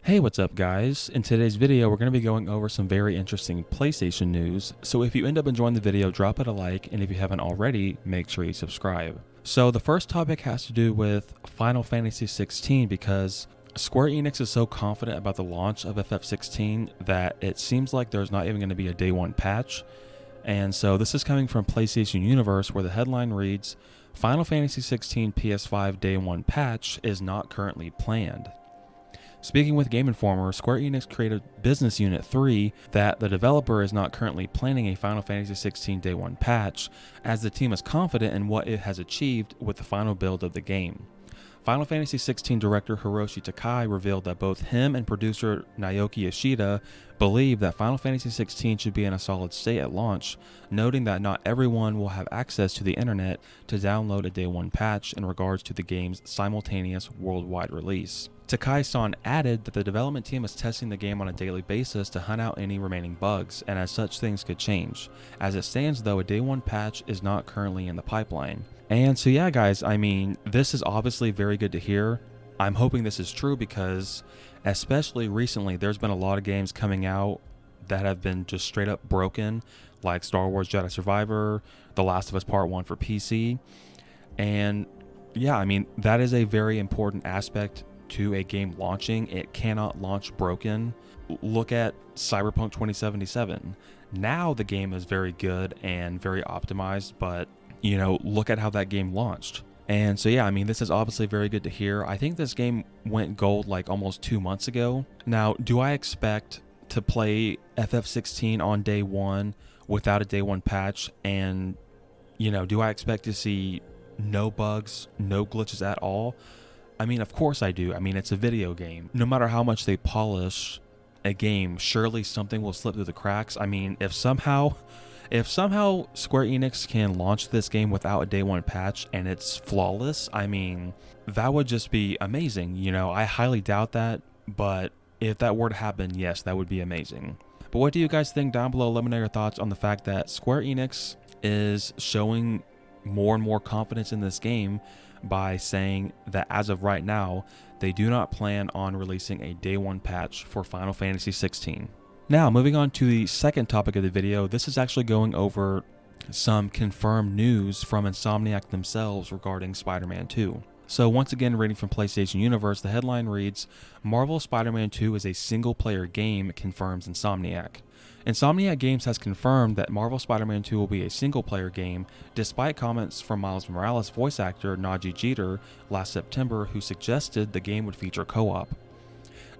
Hey, what's up guys? In today's video, we're going to be going over some very interesting PlayStation news. So if you end up enjoying the video, drop it a like, and if you haven't already, make sure you subscribe. So the first topic has to do with Final Fantasy 16 because Square Enix is so confident about the launch of FF16 that it seems like there's not even going to be a day one patch. And so this is coming from PlayStation Universe, where the headline reads, Final Fantasy 16 PS5 day one patch is not currently planned. Speaking with Game Informer, Square Enix created Business Unit 3 that the developer is not currently planning a Final Fantasy 16 Day 1 patch, as the team is confident in what it has achieved with the final build of the game. Final Fantasy 16 director Hiroshi Takai revealed that both him and producer Naoki Yoshida believe that Final Fantasy 16 should be in a solid state at launch, noting that not everyone will have access to the internet to download a Day 1 patch in regards to the game's simultaneous worldwide release. Takai-san added that the development team is testing the game on a daily basis to hunt out any remaining bugs, and as such things could change. As it stands though, a Day 1 patch is not currently in the pipeline. And so yeah guys, I mean, this is obviously very good to hear. I'm hoping this is true because especially recently there's been a lot of games coming out that have been just straight up broken, like Star Wars Jedi Survivor, The Last of Us Part 1 for PC. And yeah, I mean, that is a very important aspect to a game launching. It cannot launch broken. Look at Cyberpunk 2077. Now the game is very good and very optimized, but you know, look at how that game launched. And so yeah, I mean, this is obviously very good to hear. I think this game went gold like almost 2 months ago. Now, do I expect to play FF16 on day one without a day one patch? And you know, do I expect to see no bugs, no glitches at all? I mean, of course I do. I mean, it's a video game. No matter how much they polish a game, surely something will slip through the cracks. I mean, if somehow Square Enix can launch this game without a day one patch and it's flawless, I mean, that would just be amazing. You know, I highly doubt that, but if that were to happen, yes, that would be amazing. But what do you guys think down below? Let me know your thoughts on the fact that Square Enix is showing more and more confidence in this game by saying that as of right now, they do not plan on releasing a day one patch for Final Fantasy 16. Now, moving on to the second topic of the video, this is actually going over some confirmed news from Insomniac themselves regarding Spider-Man 2. So once again, reading from PlayStation Universe, the headline reads, Marvel Spider-Man 2 is a single-player game, confirms Insomniac. Insomniac Games has confirmed that Marvel Spider-Man 2 will be a single-player game, despite comments from Miles Morales voice actor Nadji Jeter last September, who suggested the game would feature co-op.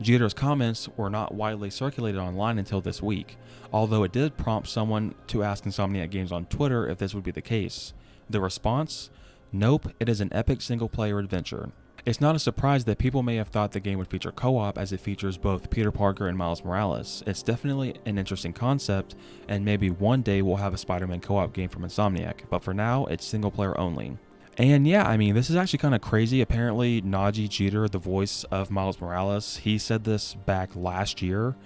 Jeter's comments were not widely circulated online until this week, although it did prompt someone to ask Insomniac Games on Twitter if this would be the case. The response? Nope, it is an epic single-player adventure. It's not a surprise that people may have thought the game would feature co-op, as it features both Peter Parker and Miles Morales. It's definitely an interesting concept, and maybe one day we'll have a Spider-Man co-op game from Insomniac, but for now, it's single-player only. And yeah, I mean, this is actually kind of crazy. Apparently, Nadji Jeter, the voice of Miles Morales, he said this back last year,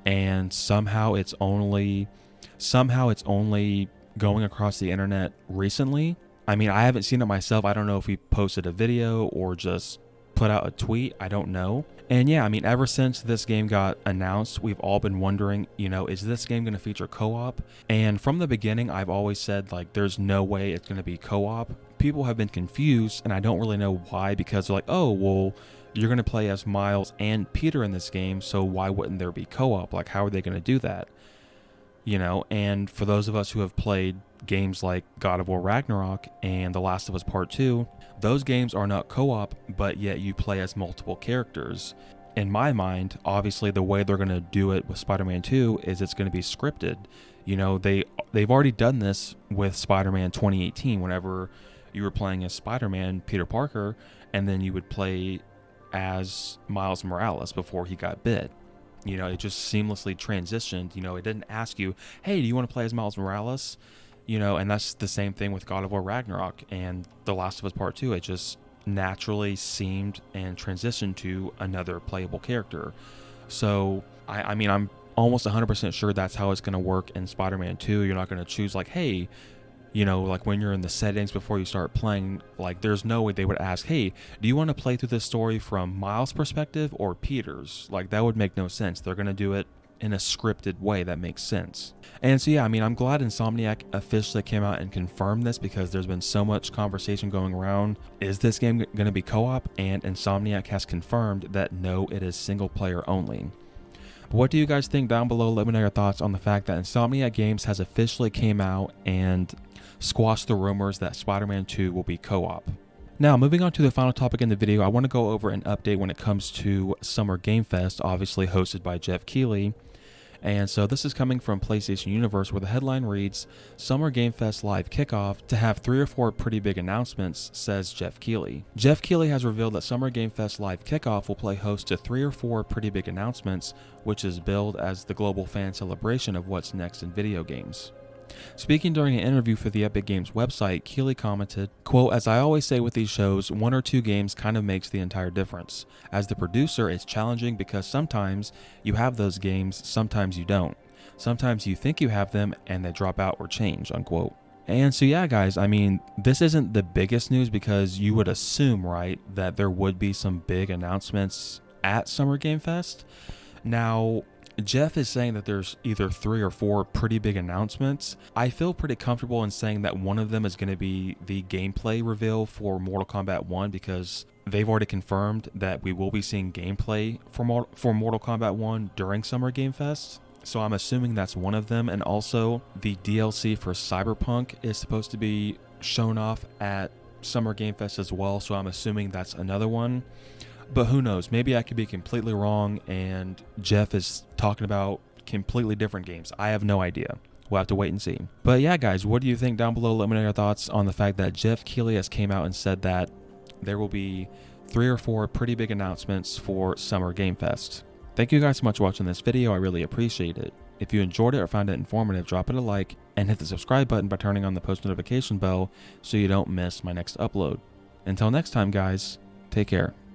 and somehow it's only going across the internet recently. I mean, I haven't seen it myself. I don't know if he posted a video or just put out a tweet. I don't know. And yeah, I mean, ever since this game got announced, we've all been wondering, you know, is this game going to feature co-op? And from the beginning, I've always said, like, there's no way it's going to be co-op. People have been confused, and I don't really know why, because they're like, oh, well, you're going to play as Miles and Peter in this game, so why wouldn't there be co-op? Like, how are they going to do that? You know, and for those of us who have played games like God of War Ragnarok and The Last of Us Part 2, those games are not co-op, but yet you play as multiple characters. In my mind, obviously the way they're going to do it with Spider-Man 2 is it's going to be scripted. You know, they've already done this with Spider-Man 2018, whenever you were playing as Spider-Man, Peter Parker, and then you would play as Miles Morales before he got bit. You know, it just seamlessly transitioned. You know, it didn't ask you, hey, do you want to play as Miles Morales? You know, and that's the same thing with God of War Ragnarok and The Last of Us Part 2. It just naturally seemed and transitioned to another playable character. So, I mean, I'm almost 100% sure that's how it's going to work in Spider-Man 2. You're not going to choose like, hey, You know, like when you're in the settings before you start playing, like there's no way they would ask, hey, do you want to play through this story from Miles' perspective or Peter's? Like that would make no sense. They're going to do it in a scripted way that makes sense. And so yeah, I mean, I'm glad Insomniac officially came out and confirmed this, because there's been so much conversation going around. Is this game going to be co-op? And Insomniac has confirmed that no, it is single player only. What do you guys think down below? Let me know your thoughts on the fact that Insomniac Games has officially came out and squashed the rumors that Spider-Man 2 will be co-op. Now, moving on to the final topic in the video, I want to go over an update when it comes to Summer Game Fest, obviously hosted by Jeff Keighley. And so this is coming from PlayStation Universe, where the headline reads, Summer Game Fest live kickoff to have 3 or 4 pretty big announcements, says Jeff Keighley. Jeff Keighley has revealed that Summer Game Fest live kickoff will play host to 3 or 4 pretty big announcements, which is billed as the global fan celebration of what's next in video games. Speaking during an interview for the Epic Games website, Keighley commented, quote, as I always say with these shows, 1 or 2 games kind of makes the entire difference. As the producer, it's challenging because sometimes you have those games, sometimes you don't. Sometimes you think you have them and they drop out or change, unquote. And so yeah, guys, I mean, this isn't the biggest news, because you would assume, right, that there would be some big announcements at Summer Game Fest. Now, Jeff is saying that there's either 3 or 4 pretty big announcements. I feel pretty comfortable in saying that one of them is going to be the gameplay reveal for Mortal Kombat 1, because they've already confirmed that we will be seeing gameplay for Mortal Kombat 1 during Summer Game Fest. So I'm assuming that's one of them. And also the DLC for Cyberpunk is supposed to be shown off at Summer Game Fest as well. So I'm assuming that's another one. But who knows? Maybe I could be completely wrong and Jeff is talking about completely different games. I have no idea. We'll have to wait and see. But yeah, guys, what do you think down below? Let me know your thoughts on the fact that Jeff Keighley has came out and said that there will be 3 or 4 pretty big announcements for Summer Game Fest. Thank you guys so much for watching this video. I really appreciate it. If you enjoyed it or found it informative, drop it a like and hit the subscribe button by turning on the post notification bell so you don't miss my next upload. Until next time, guys, take care.